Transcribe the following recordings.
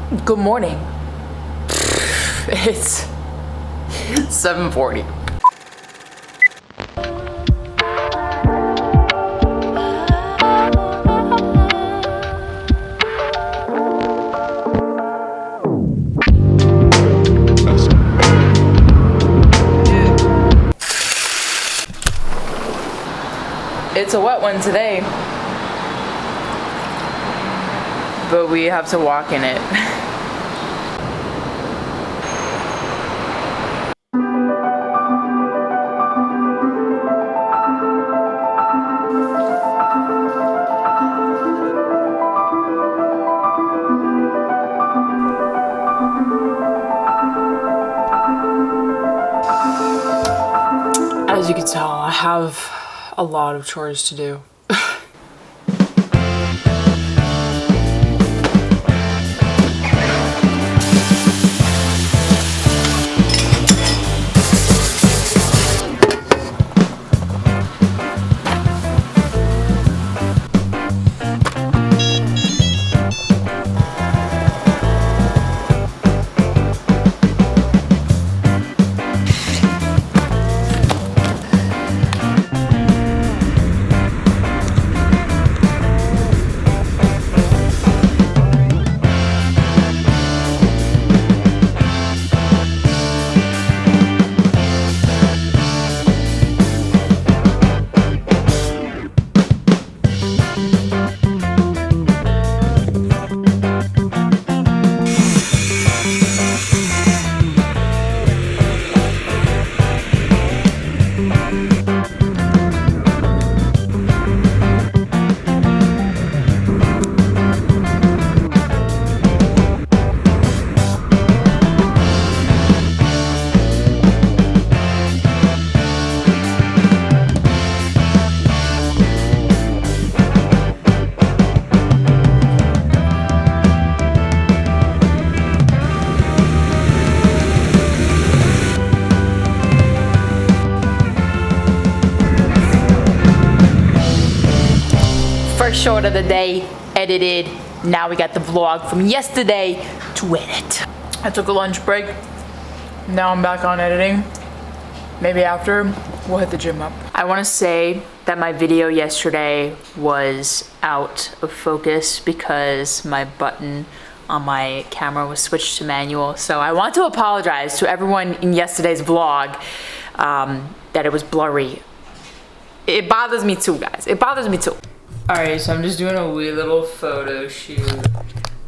Good morning. It's 7:40. It's a wet one today, but we have to walk in it. As you can tell, I have a lot of chores to do. First short of the day, edited. Now we got the vlog from yesterday to edit. I took a lunch break. Now I'm back on editing. Maybe after, we'll hit the gym up. I want to say that my video yesterday was out of focus because my button on my camera was switched to manual. So I want to apologize to everyone in yesterday's vlog that it was blurry. It bothers me too, guys. It bothers me too. Alright, so I'm just doing a wee little photo shoot.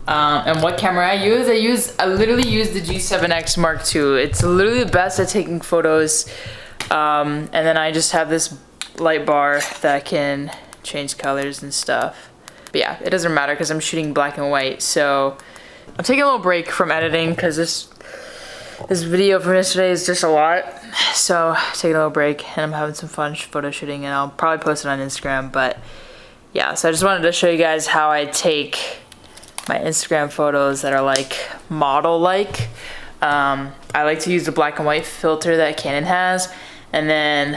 And what camera I use? I literally use the G7X Mark II. It's literally the best at taking photos. And then I just have this light bar that can change colors and stuff. But yeah, it doesn't matter because I'm shooting black and white. So I'm taking a little break from editing because this video from yesterday is just a lot. So taking a little break and I'm having some fun photo shooting and I'll probably post it on Instagram. But yeah, so I just wanted to show you guys how I take my Instagram photos that are like model-like. I like to use the black and white filter that Canon has. And then,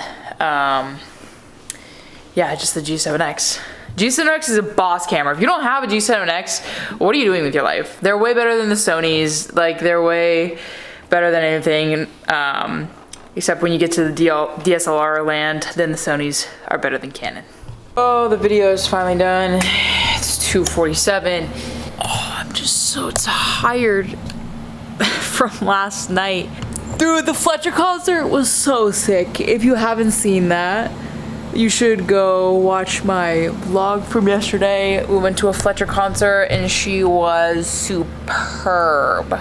yeah, just the G7X. G7X is a boss camera. If you don't have a G7X, what are you doing with your life? They're way better than the Sonys. Like, they're way better than anything. Except when you get to the DSLR land, then the Sonys are better than Canon. Oh, the video is finally done. It's 2:47. Oh, I'm just so tired from last night. Dude, the Fletcher concert was so sick. If you haven't seen that, you should go watch my vlog from yesterday. We went to a Fletcher concert and she was superb.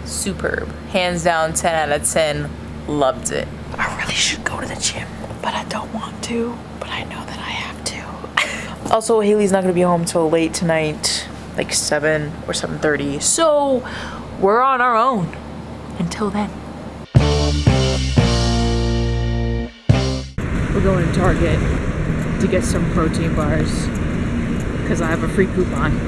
Superb. Hands down, 10 out of 10. Loved it. I really should go to the gym, but I don't want to. But I know that I have to. Also, Haley's not gonna be home till late tonight, like 7 or 7:30. So we're on our own until then. We're going to Target to get some protein bars because I have a free coupon.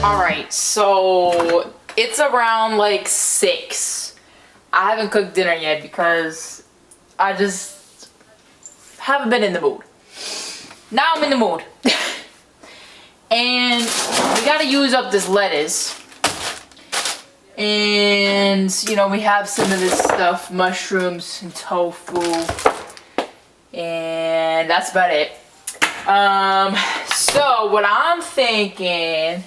Alright, so it's around like 6. I haven't cooked dinner yet because I just haven't been in the mood. Now I'm in the mood. And we gotta use up this lettuce. And, you know, we have some of this stuff, mushrooms and tofu. And that's about it. So what I'm thinking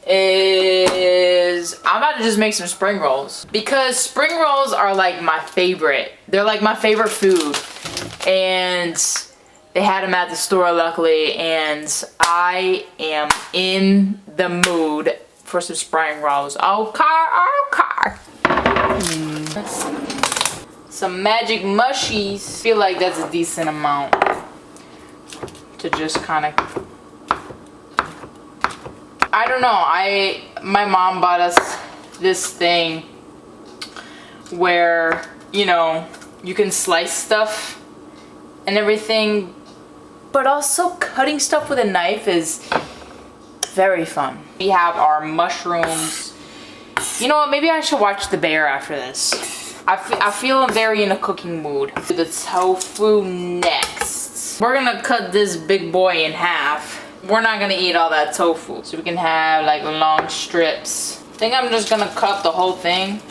is I'm about to just make some spring rolls, because spring rolls are like my favorite. They're like my favorite food, and they had them at the store luckily, and I am in the mood for some spring rolls. Okay. Some magic mushies. I feel like that's a decent amount to just kind of, I don't know, my mom bought us this thing where, you know, you can slice stuff and everything, but also cutting stuff with a knife is very fun. We have our mushrooms. You know what, maybe I should watch The Bear after this. I feel very in a cooking mood. The tofu next. We're gonna cut this big boy in half. We're not gonna eat all that tofu, so we can have like long strips. I think I'm just gonna cut the whole thing,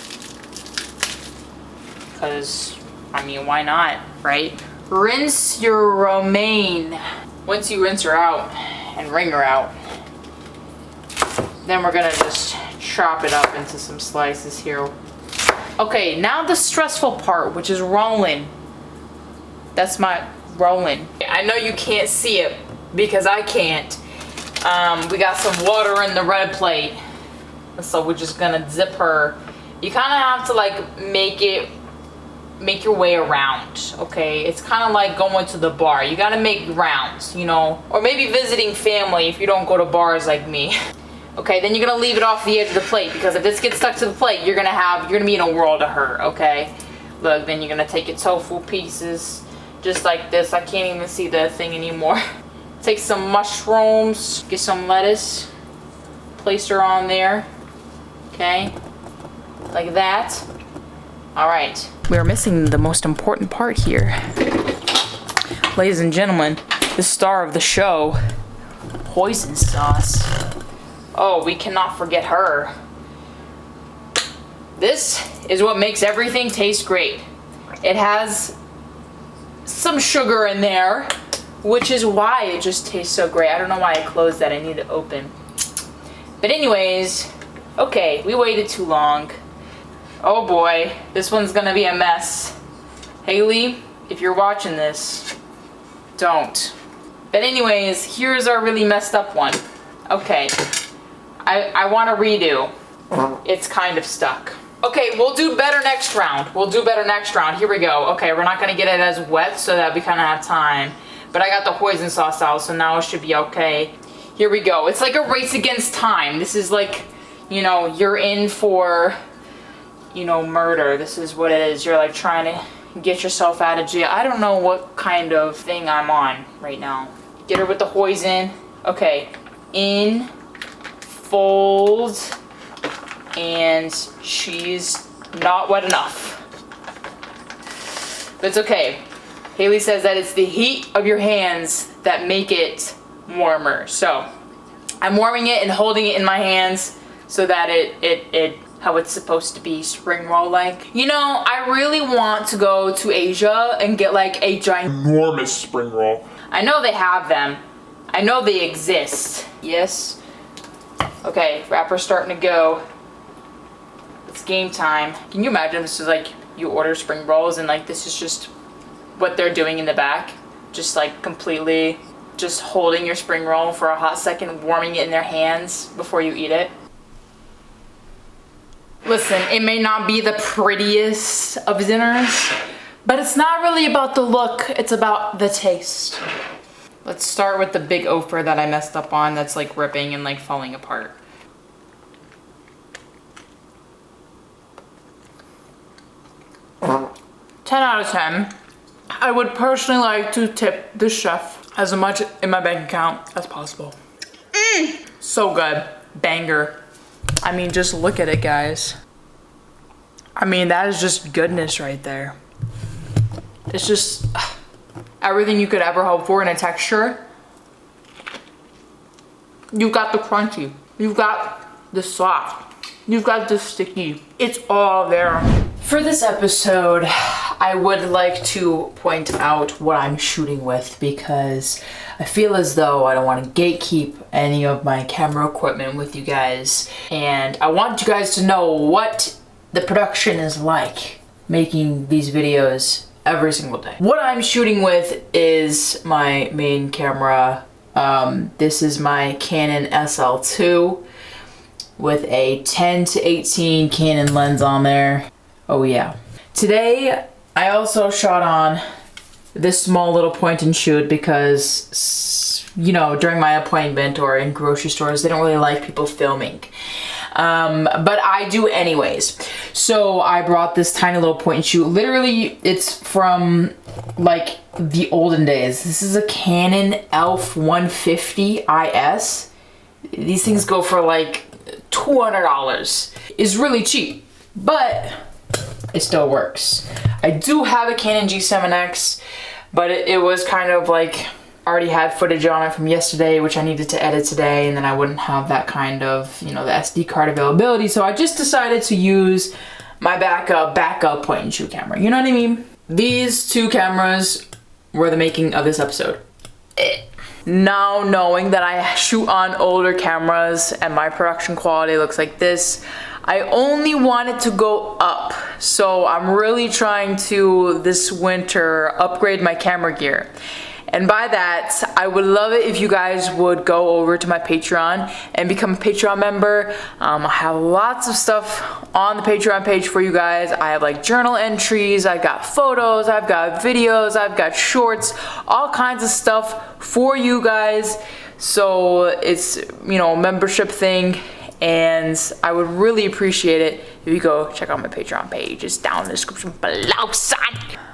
because, I mean, why not, right? Rinse your romaine. Once you rinse her out and wring her out, then we're gonna just chop it up into some slices here. Okay, now the stressful part, which is rolling. That's my rolling. I know you can't see it because I can't. We got some water in the red plate, so we're just gonna zip her. You kind of have to like make your way around, okay? It's kind of like going to the bar. You gotta make rounds, you know? Or maybe visiting family if you don't go to bars like me. Okay, then you're gonna leave it off the edge of the plate, because if this gets stuck to the plate, you're gonna be in a world of hurt, okay? Look, then you're gonna take your tofu pieces, just like this. I can't even see the thing anymore. Take some mushrooms, get some lettuce, place her on there, okay? Like that. All right. We're missing the most important part here. Ladies and gentlemen, the star of the show, hoisin sauce. Oh, we cannot forget her. This is what makes everything taste great. It has some sugar in there, which is why it just tastes so great. I don't know why I closed that. I need to open. But anyways, okay, we waited too long. Oh boy, this one's gonna be a mess. Haley, if you're watching this, don't. But anyways, here's our really messed up one. Okay. I want to redo. It's kind of stuck. Okay, we'll do better next round. Here we go. Okay, we're not going to get it as wet so that we kind of have time. But I got the hoisin sauce out, so now it should be okay. Here we go. It's like a race against time. This is like, you know, you're in for, you know, murder. This is what it is. You're like trying to get yourself out of jail. I don't know what kind of thing I'm on right now. Get her with the hoisin. Okay, in, fold, and she's not wet enough. But it's okay. Haley says that it's the heat of your hands that make it warmer. So I'm warming it and holding it in my hands so that it how it's supposed to be spring roll like. You know, I really want to go to Asia and get like a ginormous spring roll. I know they have them. I know they exist. Yes. Okay, wrapper's starting to go. It's game time. Can you imagine this is like you order spring rolls and like this is just what they're doing in the back? Just like completely just holding your spring roll for a hot second, warming it in their hands before you eat it. Listen, it may not be the prettiest of dinners, but it's not really about the look, it's about the taste. Let's start with the big ofer that I messed up on that's like ripping and like falling apart. Ten out of 10. I would personally like to tip the chef as much in my bank account as possible. So good. Banger. I mean, just look at it, guys. I mean, that is just goodness right there. It's just, everything you could ever hope for in a texture. You've got the crunchy, you've got the soft, you've got the sticky. It's all there. For this episode, I would like to point out what I'm shooting with because I feel as though I don't want to gatekeep any of my camera equipment with you guys. And I want you guys to know what the production is like making these videos every single day. What I'm shooting with is my main camera. This is my Canon SL2 with a 10-18 Canon lens on there. Oh yeah. Today, I also shot on this small little point and shoot because, you know, during my appointment or in grocery stores, they don't really like people filming. But I do anyways. So I brought this tiny little point and shoot. Literally, it's from like the olden days. This is a Canon ELPH 150 IS. These things go for like $200. It's really cheap, but it still works. I do have a Canon G7X, but it was kind of like already had footage on it from yesterday, which I needed to edit today, and then I wouldn't have that kind of, you know, the SD card availability. So I just decided to use my backup point and shoot camera. You know what I mean? These two cameras were the making of this episode. Now knowing that I shoot on older cameras and my production quality looks like this, I only want it to go up. So I'm really trying to, this winter, upgrade my camera gear. And by that, I would love it if you guys would go over to my Patreon and become a Patreon member. I have lots of stuff on the Patreon page for you guys. I have like journal entries, I've got photos, I've got videos, I've got shorts, all kinds of stuff for you guys. So it's, you know, a membership thing. And I would really appreciate it if you go check out my Patreon page. It's down in the description below, son.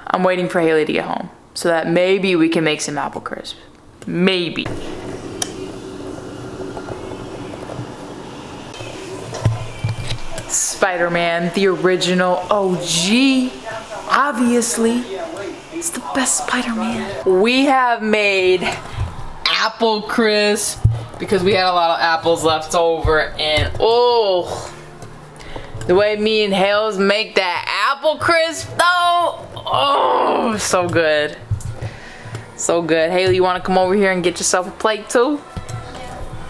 I'm waiting for Haley to get home so that maybe we can make some apple crisp. Maybe. Spider-Man, the original OG. Obviously, it's the best Spider-Man. We have made apple crisp because we had a lot of apples left over, and oh, the way me and Hales make that apple crisp though, oh, so good. So good. Haley, you want to come over here and get yourself a plate too?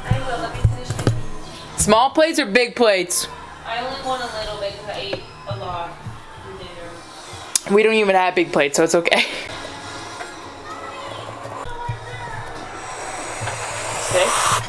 I will. Let me finish these. Small plates or big plates? I only want a little bit because I ate a lot for dinner. We don't even have big plates, so it's okay. Okay.